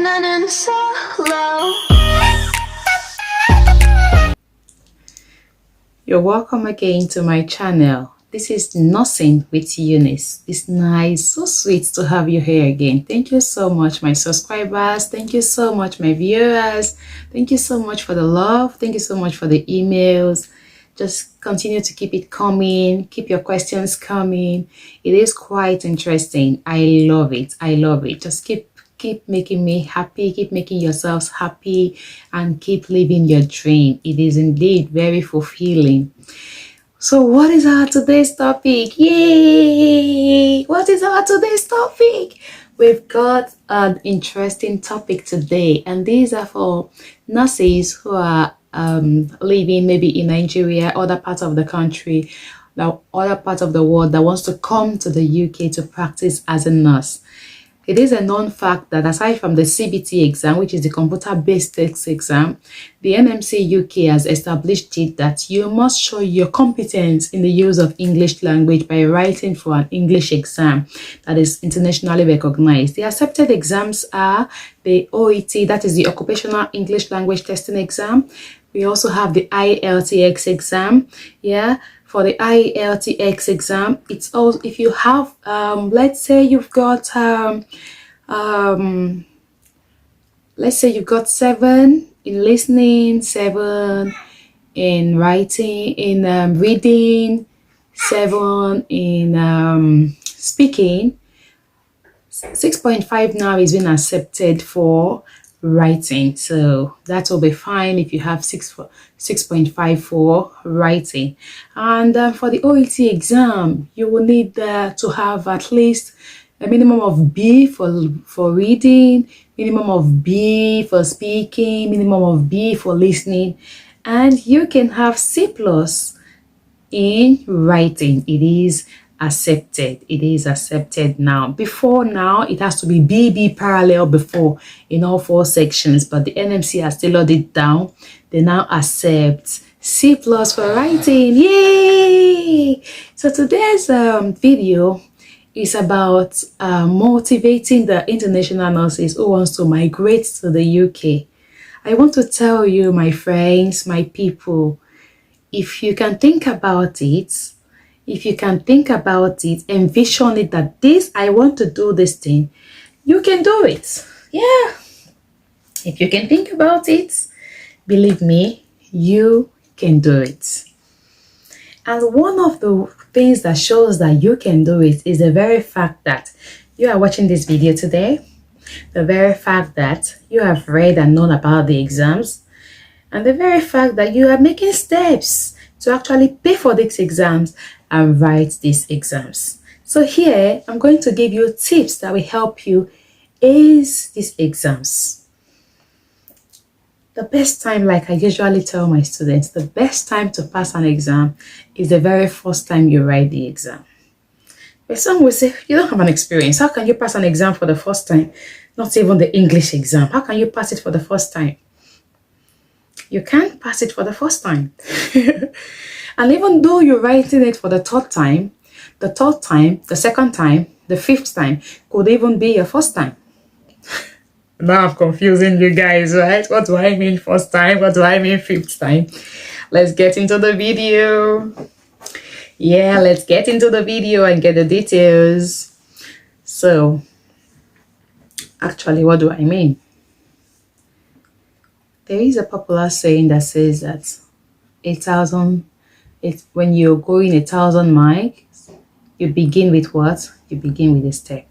pregnant and solo. You're welcome again to my channel. This is Nursing with Eunice. It's nice, so sweet to have you here again. Thank you so much, my subscribers. Thank you so much, my viewers. Thank you so much for the love. Thank you so much for the emails. Just continue to keep it coming. Keep your questions coming. It is quite interesting. I love it. I love it. Just keep making me happy. Keep making yourselves happy and keep living your dream. It is indeed very fulfilling. So what is our today's topic? Yay! What is our today's topic? We've got an interesting topic today, and these are for nurses who are living maybe in Nigeria, other parts of the country, other parts of the world that wants to come to the UK to practice as a nurse. It is a known fact that aside from the CBT exam, which is the computer-based test exam, the NMC UK has established it that you must show your competence in the use of English language by writing for an English exam that is internationally recognized. The accepted exams are the OET, that is the Occupational English Language Testing Exam. We also have the IELTS exam. For the IELTS exam, it's also, if you have let's say you've got 7 in listening, 7 in writing, in reading, 7 in speaking, 6.5 now is being accepted for writing, so that will be fine if you have 6.5 for writing. And for the OET exam, you will need to have at least a minimum of B for reading, minimum of B for speaking, minimum of B for listening, and you can have C+ in writing. It is accepted. It is accepted now. Before now, it has to be BB parallel before in all 4 sections, but the NMC has tailored it down. They now accept C+ for writing. Yay! So today's video is about motivating the international nurses who wants to migrate to the UK. I want to tell you, my friends, my people, if you can think about it, envision it that I want to do this thing, you can do it. Yeah. If you can think about it, believe me, you can do it. And one of the things that shows that you can do it is the very fact that you are watching this video today, the very fact that you have read and known about the exams, and the very fact that you are making steps to actually pay for these exams and write these exams. So here, I'm going to give you tips that will help you ace these exams. The best time, like I usually tell my students, the best time to pass an exam is the very first time you write the exam. But some will say, you don't have an experience. How can you pass an exam for the first time? Not even the English exam. How can you pass it for the first time? You can't pass it for the first time. And even though you're writing it for the 3rd time, the 3rd time, the 2nd time, the 5th time could even be your first time. Now I'm confusing you guys, right? What do I mean first time? What do I mean 5th time? Let's get into the video. Yeah, let's get into the video and get the details. So, actually, what do I mean? There is a popular saying that says that when you're going 1,000 miles, you begin with what? You begin with a step.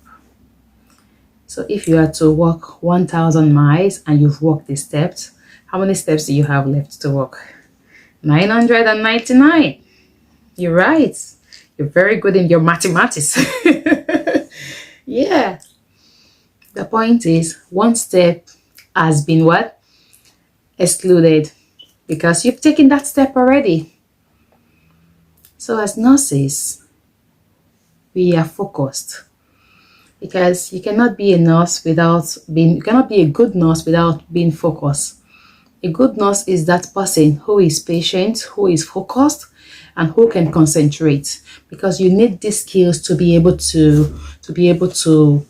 So if you are to walk 1,000 miles and you've walked the steps, how many steps do you have left to walk? 999. You're right. You're very good in your mathematics. Yeah. The point is, 1 step has been what? Excluded, because you've taken that step already. So as nurses, we are focused, because you cannot be a nurse without being, you cannot be a good nurse without being focused. A good nurse is that person who is patient, who is focused, and who can concentrate, because you need these skills to be able to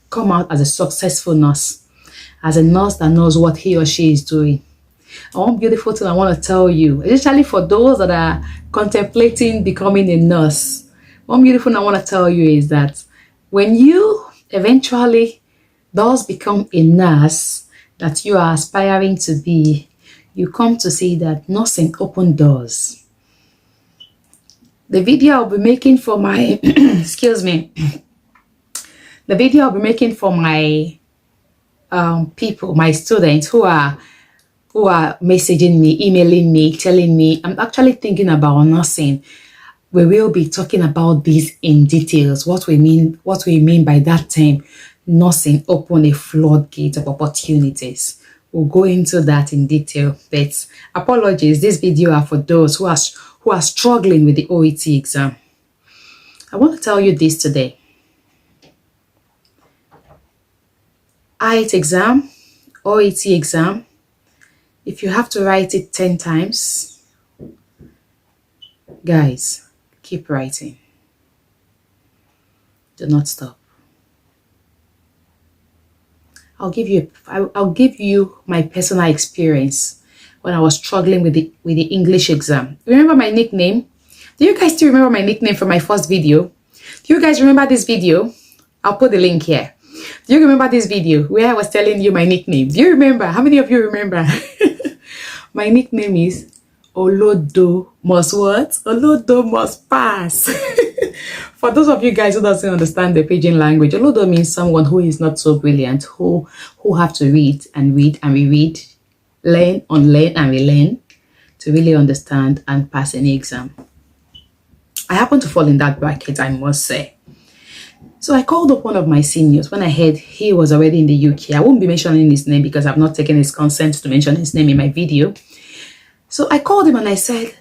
come out as a successful nurse. as a nurse that knows what he or she is doing. And one beautiful thing I want to tell you, especially for those that are contemplating becoming a nurse, one beautiful thing I want to tell you is that when you eventually does become a nurse that you are aspiring to be, you come to see that nursing open doors. The video I'll be making for my excuse me, the video I'll be making for my people, my students who are messaging me, emailing me, telling me I'm actually thinking about nursing. We will be talking about this in details. What we mean by that term, nursing open a floodgate of opportunities. We'll go into that in detail. But apologies, this video are for those who are struggling with the OET exam. I want to tell you this today. IELTS exam, OET exam, if you have to write it 10 times, guys, keep writing. Do not stop. I'll give you my personal experience when I was struggling with the English exam. Remember my nickname? Do you guys still remember my nickname from my first video? Do you guys remember this video? I'll put the link here. Do you remember this video where I was telling you my nickname? Do you remember? How many of you remember? My nickname is Olodo must what? Olodo must pass. For those of you guys who doesn't understand the pidgin language, Olodo means someone who is not so brilliant, who have to read and reread, learn, unlearn and relearn to really understand and pass any exam. I happen to fall in that bracket, I must say. So I called up one of my seniors when I heard he was already in the UK. I won't be mentioning his name because I've not taken his consent to mention his name in my video. So I called him and I said,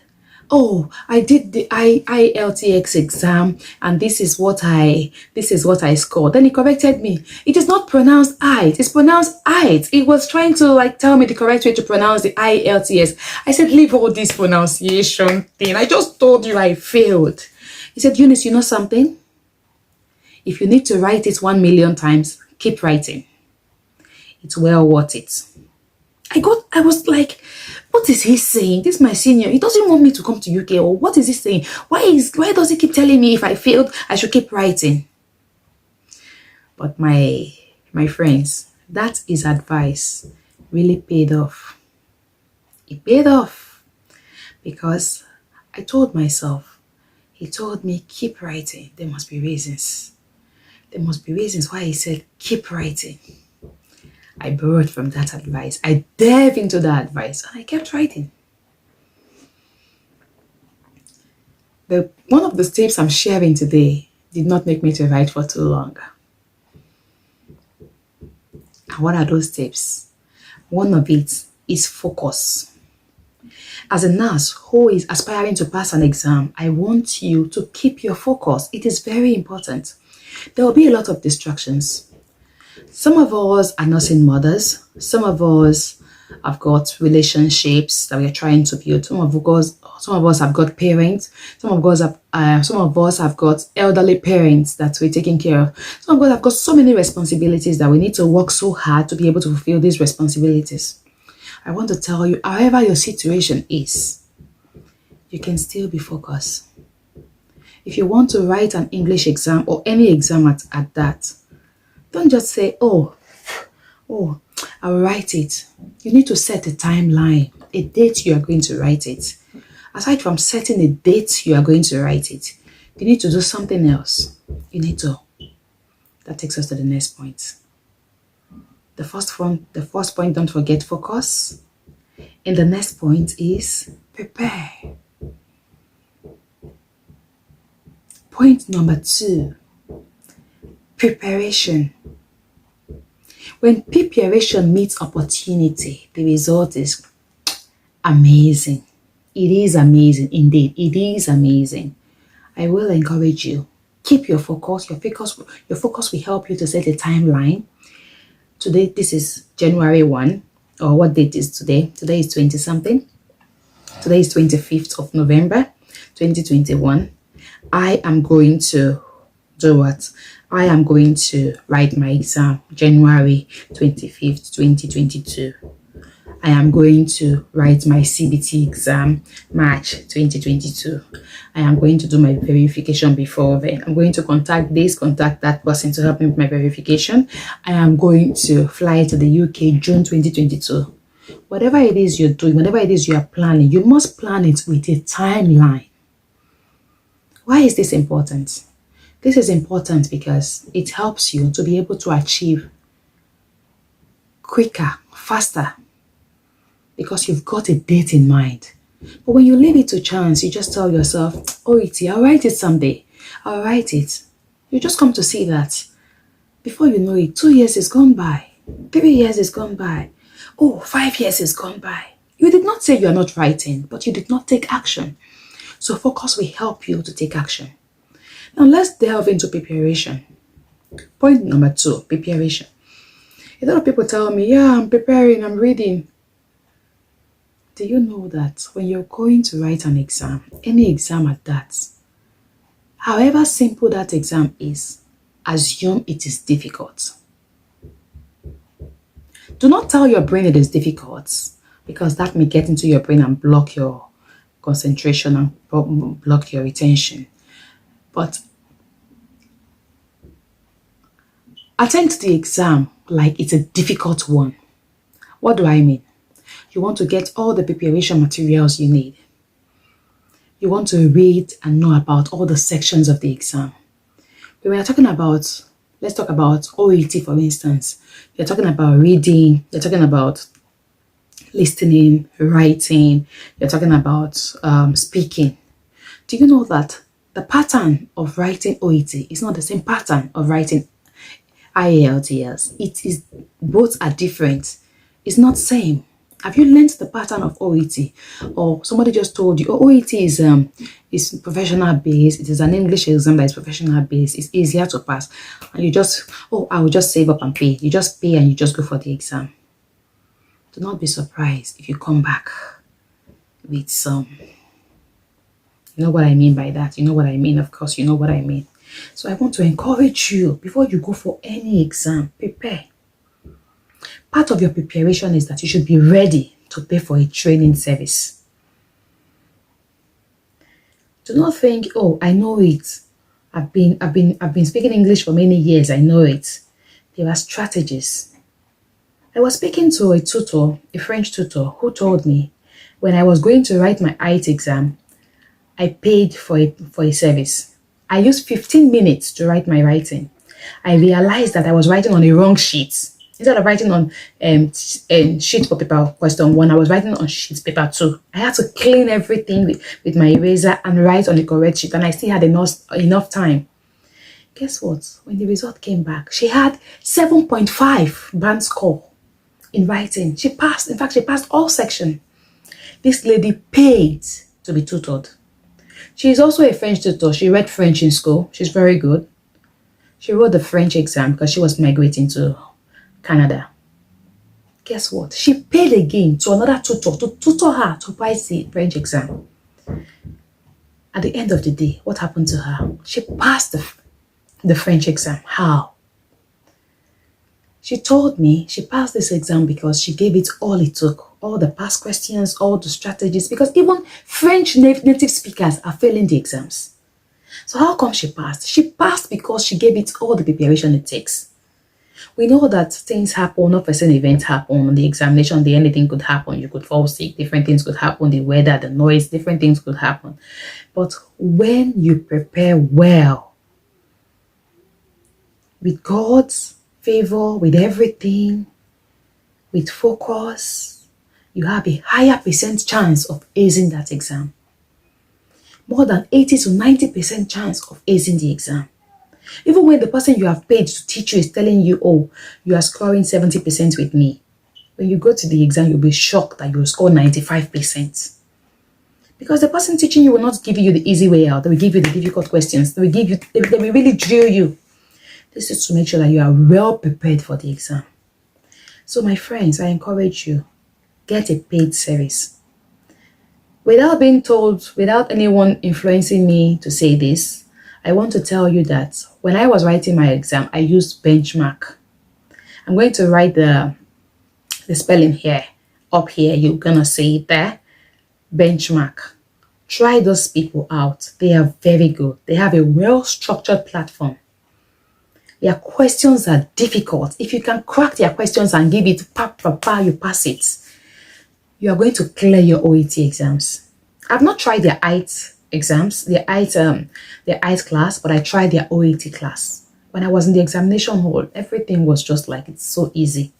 oh, I did the IELTS exam and this is what I scored. Then he corrected me. It is not pronounced IELTS, it's pronounced IELTS. He was trying to tell me the correct way to pronounce the IELTS. I said, leave all this pronunciation thing. I just told you I failed. He said, Eunice, you know something? If you need to write it 1 million times, keep writing. It's well worth it. I was like, what is he saying? This is my senior. He doesn't want me to come to UK. Or what is he saying? Why does he keep telling me if I failed, I should keep writing? But my friends, that is advice really paid off. It paid off because I told myself, he told me, keep writing. There must be reasons. There must be reasons why he said, keep writing. I borrowed from that advice. I delved into that advice and I kept writing. One of the tips I'm sharing today did not make me to write for too long. And what are those tips? One of it is focus. As a nurse who is aspiring to pass an exam, I want you to keep your focus. It is very important. There will be a lot of distractions. Some of us are nursing mothers. Some of us have got relationships that we're trying to build. Some of us have got parents. Some of us have got elderly parents that we're taking care of. Some of us have got so many responsibilities that we need to work so hard to be able to fulfill these responsibilities. I want to tell you, however your situation is, you can still be focused. If you want to write an English exam or any exam at that, don't just say, oh, I'll write it. You need to set a timeline, a date you are going to write it. Aside from setting a date you are going to write it, you need to do something else. That takes us to the next point. The first point, don't forget focus. And the next point is prepare. Point number 2, preparation. When preparation meets opportunity, the result is amazing. It is amazing, indeed. It is amazing. I will encourage you. Keep your focus. Your focus will help you to set a timeline. Today, this is January 1. Or what date is today? Today is 20-something. Today is 25th of November, 2021. I am going to do what? I am going to write my exam January 25th, 2022. I am going to write my CBT exam March 2022. I am going to do my verification before then. I'm going to contact that person to help me with my verification. I am going to fly to the UK June 2022. Whatever it is you're doing, whatever it is you are planning, you must plan it with a timeline. Why is this important? This is important because it helps you to be able to achieve quicker, faster, because you've got a date in mind. But when you leave it to chance, you just tell yourself, OET, I'll write it someday. I'll write it. You just come to see that. Before you know it, 2 years is gone by. 3 years is gone by. Oh, 5 years is gone by. You did not say you are not writing, but you did not take action. So focus will help you to take action. Now let's delve into preparation. Point number 2, preparation. A lot of people tell me, yeah, I'm preparing, I'm reading. Do you know that when you're going to write an exam, any exam at that, however simple that exam is, assume it is difficult. Do not tell your brain it is difficult, because that may get into your brain and block your concentration and block your retention. But attend to the exam like it's a difficult one. What do I mean? You want to get all the preparation materials you need. You want to read and know about all the sections of the exam. When we are talking about, let's talk about OET for instance. You're talking about reading, you're talking about listening, writing, you're talking about speaking. Do you know that the pattern of writing OET is not the same pattern of writing IELTS? It is, both are different. It's not same. Have you learned the pattern of OET? Or somebody just told you, oh, OET is professional based. It is an English exam that is professional based. It's easier to pass. And you just, oh, I will just save up and pay. You just pay and you just go for the exam. Do not be surprised if you come back with some. You know what I mean by that? You know what I mean? Of course, you know what I mean. So I want to encourage you, before you go for any exam, prepare. Part of your preparation is that you should be ready to pay for a training service. Do not think, oh, I know it. I've been speaking English for many years. I know it. There are strategies. I was speaking to a tutor, a French tutor, who told me when I was going to write my IELTS exam, I paid for a service. I used 15 minutes to write my writing. I realized that I was writing on the wrong sheet. Instead of writing on sheet for paper question 1, I was writing on sheet paper 2. I had to clean everything with my eraser and write on the correct sheet, and I still had enough time. Guess what? When the result came back, she had 7.5 band score in writing. She passed. In fact, she passed all sections. This lady paid to be tutored. She is also a French tutor. She read French in school. She's very good. She wrote the French exam because she was migrating to Canada. Guess what? She paid again to another tutor to tutor her to write the French exam. At the end of the day, what happened to her? She passed the French exam. How? She told me she passed this exam because she gave it all it took. All the past questions, all the strategies, because even French native speakers are failing the exams. So how come she passed? She passed because she gave it all the preparation it takes. We know that things happen, unforeseen events happen, the examination, anything could happen. You could fall sick, different things could happen, the weather, the noise, different things could happen. But when you prepare well, with God's favor, with everything, with focus, you have a higher percent chance of acing that exam. More than 80 to 90% chance of acing the exam. Even when the person you have paid to teach you is telling you, oh, you are scoring 70% with me. When you go to the exam, you'll be shocked that you'll score 95%. Because the person teaching you will not give you the easy way out. They will give you the difficult questions. They will really drill you. This is to make sure that you are well prepared for the exam. So my friends, I encourage you, get a paid service. Without being told, without anyone influencing me to say this, I want to tell you that when I was writing my exam, I used benchmark. I'm going to write the spelling here. Up here, you're gonna see it there. Benchmark. Try those people out. They are very good. They have a well-structured platform. Their questions are difficult. If you can crack their questions and give it you pass it. You are going to clear your OET exams. I've not tried their IELTS exams, their IELTS class, but I tried their OET class. When I was in the examination hall, everything was just like, it's so easy.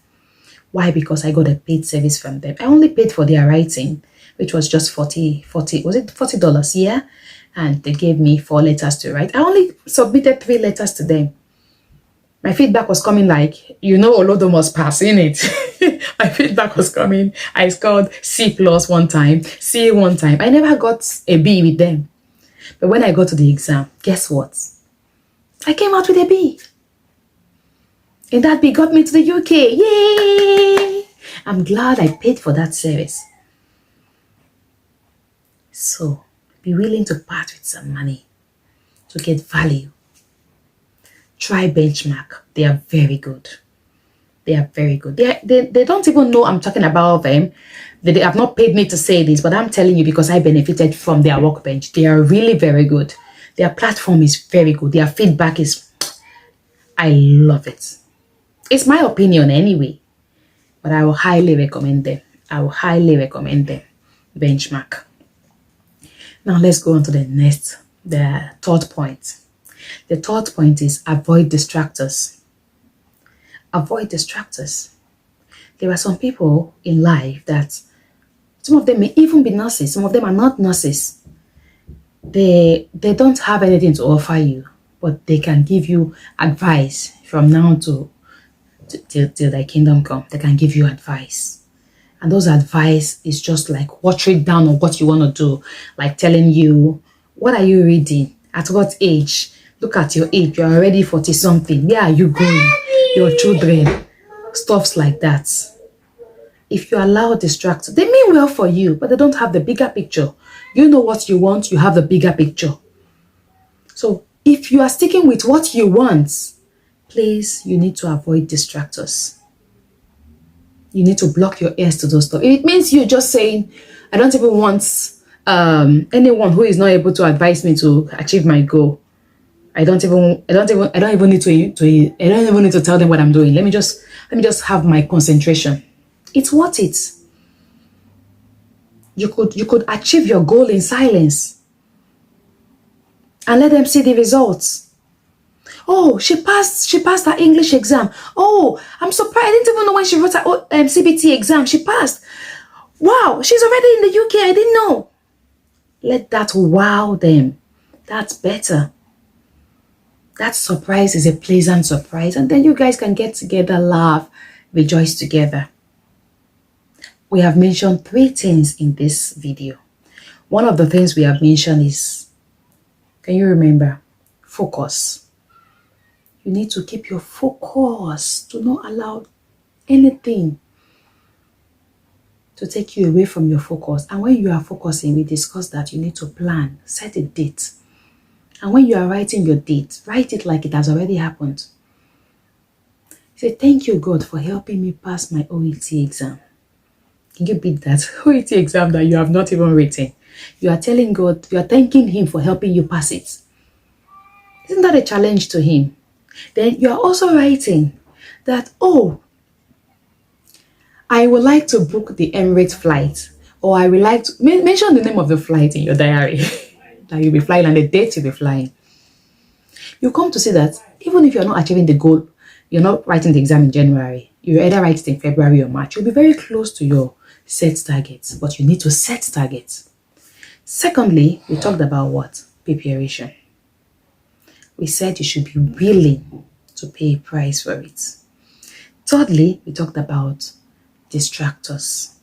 Why? Because I got a paid service from them. I only paid for their writing, which was just was it $40? Yeah. And they gave me 4 letters to write. I only submitted 3 letters to them. My feedback was coming like, Olodo must pass in it. My feedback was coming. I scored C+ one time, C one time. I never got a B with them. But when I got to the exam, guess what? I came out with a B. And that B got me to the UK. Yay! I'm glad I paid for that service. So, be willing to part with some money to get value. Try benchmark. They are very good. They are very good. They don't even know I'm talking about them. They have not paid me to say this, but I'm telling you because I benefited from their workbench. They are really very good. Their platform is very good. Their feedback is, I love it. It's my opinion anyway, but I will highly recommend them. I will highly recommend them. Benchmark. Now let's go on to the third point. The third point is avoid distractors. Avoid distractors. There are some people in life that some of them may even be nurses. Some of them are not nurses. They don't have anything to offer you, but they can give you advice from now till thy kingdom come. They can give you advice. And those advice is just like watering down on what you want to do. Like telling you, what are you reading? At what age? Look at your age. You're already 40 something. Where are you going? Your children. Stuffs like that. If you allow distractors, they mean well for you, but they don't have the bigger picture. You know what you want. You have the bigger picture. So if you are sticking with what you want, please, you need to avoid distractors. You need to block your ears to those stuff. It means you're just saying, I don't even want anyone who is not able to advise me to achieve my goal. I don't even need to tell them what I'm doing. Let me just have my concentration. It's worth it. You could achieve your goal in silence and let them see the results. Oh, she passed her English exam. Oh, I'm surprised. I didn't even know when she wrote her CBT exam. She passed. Wow, she's already in the UK. I didn't know. Let that wow them. That's better. That surprise is a pleasant surprise. And then you guys can get together, laugh, rejoice together. We have mentioned 3 things in this video. One of the things we have mentioned is, can you remember? Focus. You need to keep your focus. Do not allow anything to take you away from your focus. And when you are focusing, we discussed that you need to plan, set a date. And when you are writing your date, write it like it has already happened. Say, thank you, God, for helping me pass my OET exam. Can you beat that? OET exam that you have not even written. You are telling God, you are thanking Him for helping you pass it. Isn't that a challenge to Him? Then you are also writing that, oh, I would like to book the Emirates flight, or I would like to mention the name of the flight in your diary that you'll be flying and the date you'll be flying. You come to see that even if you're not achieving the goal, you're not writing the exam in January, you either write it in February or March, you'll be very close to your set targets, but you need to set targets. Secondly, we talked about what? Preparation. We said you should be willing to pay a price for it. Thirdly, we talked about distractors.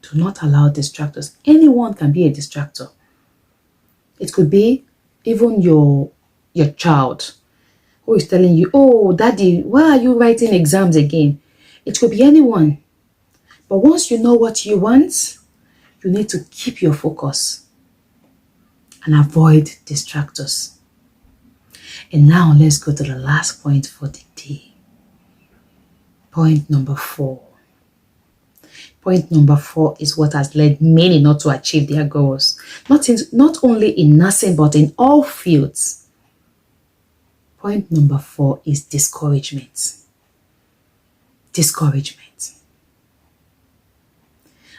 Do not allow distractors. Anyone can be a distractor. It could be even your child who is telling you, oh, daddy, why are you writing exams again? It could be anyone. But once you know what you want, you need to keep your focus and avoid distractors. And now let's go to the last point for the day. Point number 4. Point number 4 is what has led many not to achieve their goals. Not only in nursing, but in all fields. Point number 4 is discouragement. Discouragement.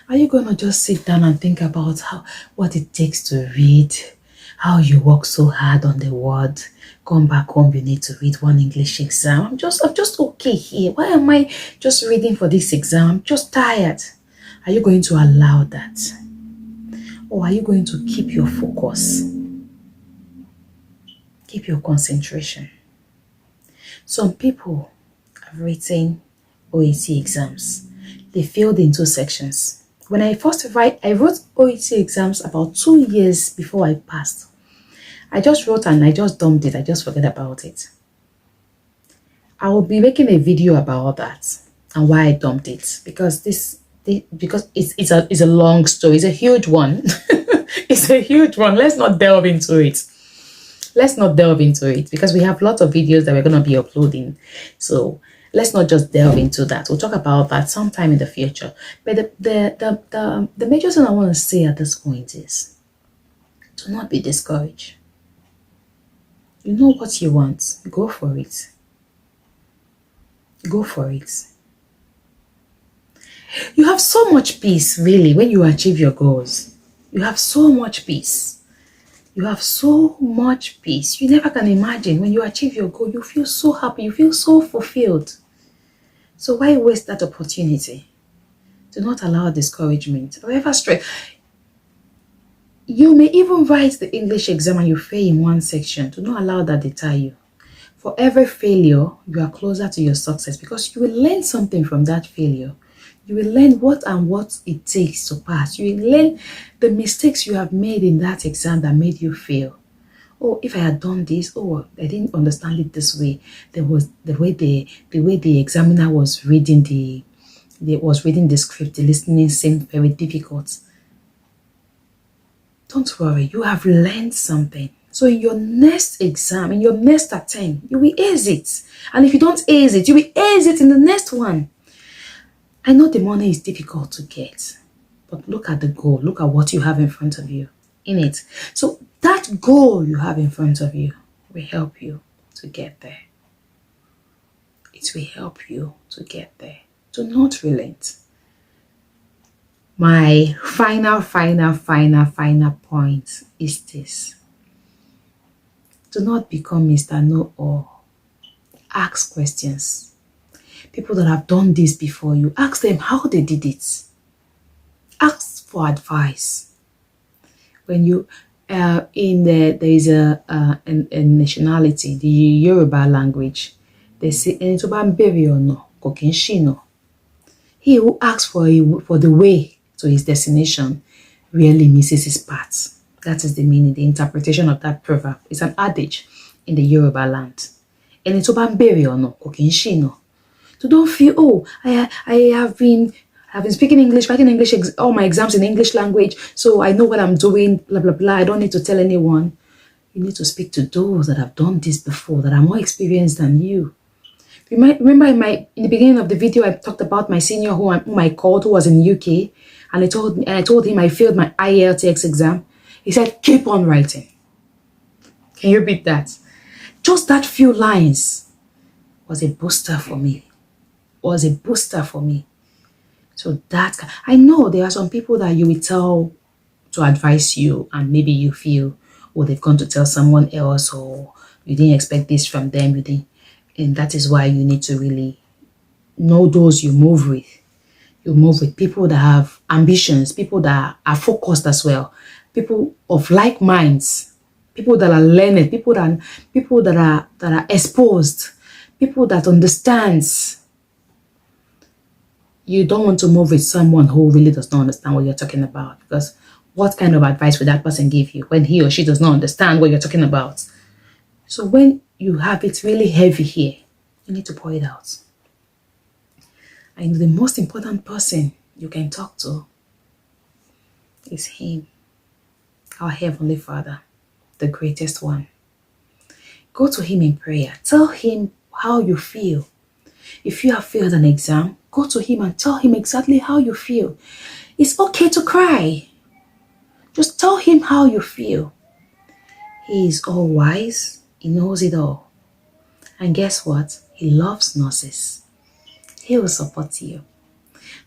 Are you going to just sit down and think about what it takes to read, how you work so hard on the word, come back home, you need to read one English exam. I'm just okay here. Why am I just reading for this exam? I'm just tired. Are you going to allow that? Or are you going to keep your focus? Keep your concentration. Some people have written OET exams. They failed in 2 sections. When I wrote OET exams about 2 years before I passed. I just wrote and I just dumped it. I just forgot about it. I will be making a video about that and why I dumped it, because it's a long story. It's a huge one. It's a huge one. Let's not delve into it. Because we have lots of videos that we're going to be uploading. So let's not just delve into that. We'll talk about that sometime in the future. But the major thing I want to say at this point is, do not be discouraged. You know what you want. Go for it. Go for it. You have so much peace, really, when you achieve your goals. You have so much peace. You have so much peace. You never can imagine when you achieve your goal, you feel so happy. You feel so fulfilled. So why waste that opportunity? Do not allow discouragement or ever stress. You may even write the English exam and you fail in 1 section. Do not allow that deter you. For every failure, you are closer to your success, because you will learn something from that failure. You will learn what it takes to pass. You will learn the mistakes you have made in that exam that made you fail. Oh, if I had done this, oh, I didn't understand it this way. There was the way the examiner was reading the script, the listening seemed very difficult. Don't worry, you have learned something. So in your next exam, in your next attempt, you will ace it. And if you don't ace it, you will ace it in the next one. I know the money is difficult to get, but look at the goal. Look at what you have in front of you in it. So that goal you have in front of you will help you to get there. It will help you to get there. Do not relent. My final point is this. Do not become Mr. Know-all. Ask questions. People that have done this before you, ask them how they did it. Ask for advice. When you there is a nationality, the Yoruba language, they say he who asks for the way to his destination really misses his path. That is the meaning, the interpretation of that proverb. It's an adage in the Yoruba land. So don't feel, oh, I have been speaking English, writing English, all my exams in English language, so I know what I'm doing, blah, blah, blah. I don't need to tell anyone. You need to speak to those that have done this before, that are more experienced than you. You might remember in the beginning of the video, I talked about my senior whom I called, who was in the UK, and I told him I failed my IELTS exam. He said, keep on writing. Can you beat that? Just that few lines was a booster for me. So that, I know there are some people that you will tell to advise you, and maybe you feel, oh, they've gone to tell someone else, or you didn't expect this from them, and that is why you need to really know those you move with. You move with people that have ambitions, people that are focused as well, people of like minds, people that are learned, people that are exposed, people that understands. You don't want to move with someone who really does not understand what you're talking about, because what kind of advice would that person give you when he or she does not understand what you're talking about? So when you have it really heavy here, you need to pour it out. And the most important person you can talk to is Him, our Heavenly Father, the greatest one. Go to him in prayer. Tell him how you feel. If you have failed an exam, go to him and tell him exactly how you feel. It's okay to cry. Just tell him how you feel. He is all wise. He knows it all. And guess what? He loves nurses. He will support you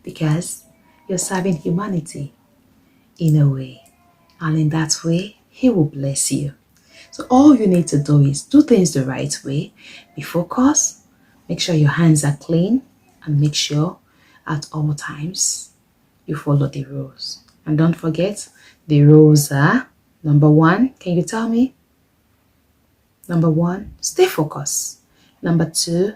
because you're serving humanity in a way. And in that way, he will bless you. So all you need to do is do things the right way. Be focused. Make sure your hands are clean. And make sure at all times you follow the rules. And don't forget, the rules are, number 1, can you tell me? Number 1, stay focused. Number 2,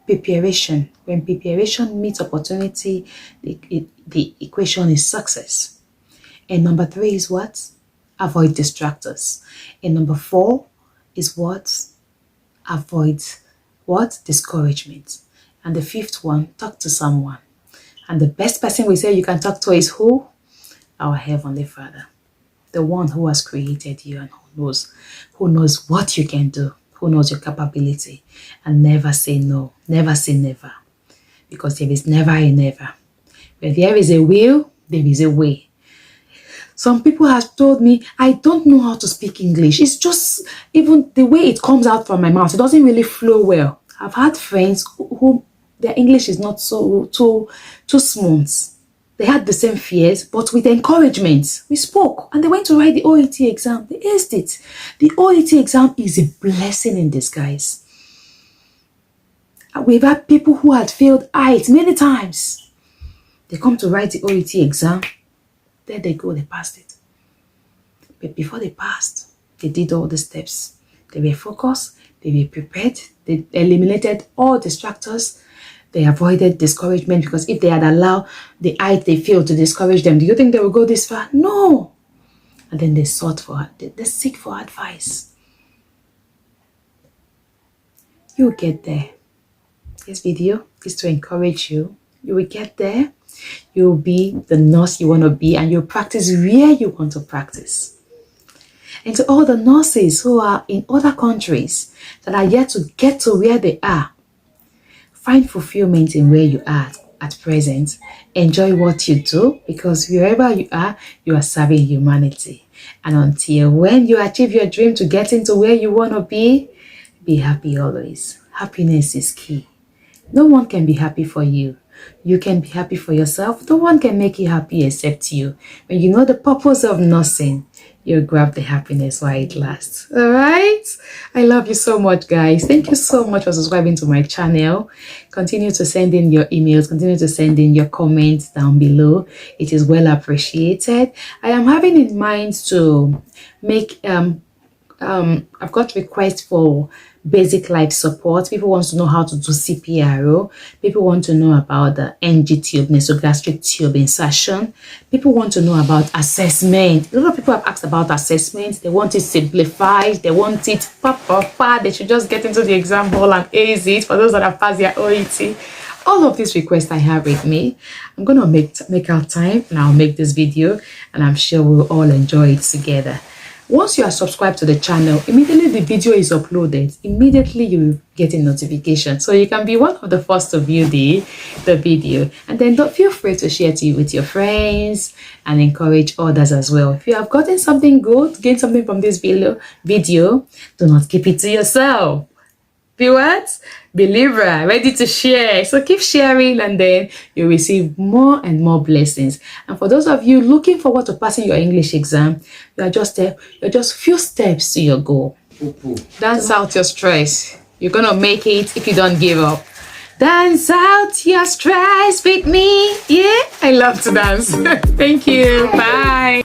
preparation. When preparation meets opportunity, the equation is success. And number 3 is what? Avoid distractors. And number 4 is what? Avoid what? Discouragement. And the 5th one, talk to someone. And the best person we say you can talk to is who? Our Heavenly Father. The one who has created you and who knows what you can do, who knows your capability. And never say no, never say never. Because there is never a never. Where there is a will, there is a way. Some people have told me, I don't know how to speak English. It's just, even the way it comes out from my mouth, it doesn't really flow well. I've had friends who their English is not so too smooth. They had the same fears, but with encouragement, we spoke and they went to write the OET exam. They aced it. The OET exam is a blessing in disguise. We've had people who had failed IELTS many times. They come to write the OET exam. There they go, they passed it. But before they passed, they did all the steps. They were focused, they were prepared, they eliminated all distractors, they avoided discouragement, because if they had allowed the IELTS they failed to discourage them, do you think they would go this far? No. And then they seek for advice. You'll get there. This video is to encourage you. You will get there. You'll be the nurse you want to be, and you'll practice where you want to practice. And to all the nurses who are in other countries that are yet to get to where they are, find fulfillment in where you are at present. Enjoy what you do, because wherever you are serving humanity. And until when you achieve your dream to get into where you want to be happy always. Happiness is key. No one can be happy for you. You can be happy for yourself. No one can make you happy except you. When you know the purpose of nursing, you'll grab the happiness while it lasts. All right? I love you so much, guys. Thank you so much for subscribing to my channel. Continue to send in your emails. Continue to send in your comments down below. It is well appreciated. I am having in mind to make I've got requests for basic life support. People want to know how to do CPRO. People want to know about the NG tube, nasogastric tube insertion. People want to know about assessment. A lot of people have asked about assessment. They want it simplified. They want it They should just get into the exam hall and ace it for those that have passed their OET. All of these requests I have with me. I'm going to make out time and I'll make this video, and I'm sure we'll all enjoy it together. Once you are subscribed to the channel, immediately the video is uploaded, immediately you will get a notification. So you can be one of the first to view the video. And then don't feel free to share it with your friends and encourage others as well. If you have gotten something good, gain something from this video, do not keep it to yourself. Be what? Believer, ready to share. So keep sharing, and then you'll receive more and more blessings. And for those of you looking forward to passing your English exam, you're just few steps to your goal. Dance out your stress. You're gonna make it if you don't give up. Dance out your stress with me. Yeah, I love to dance. Thank you. Bye.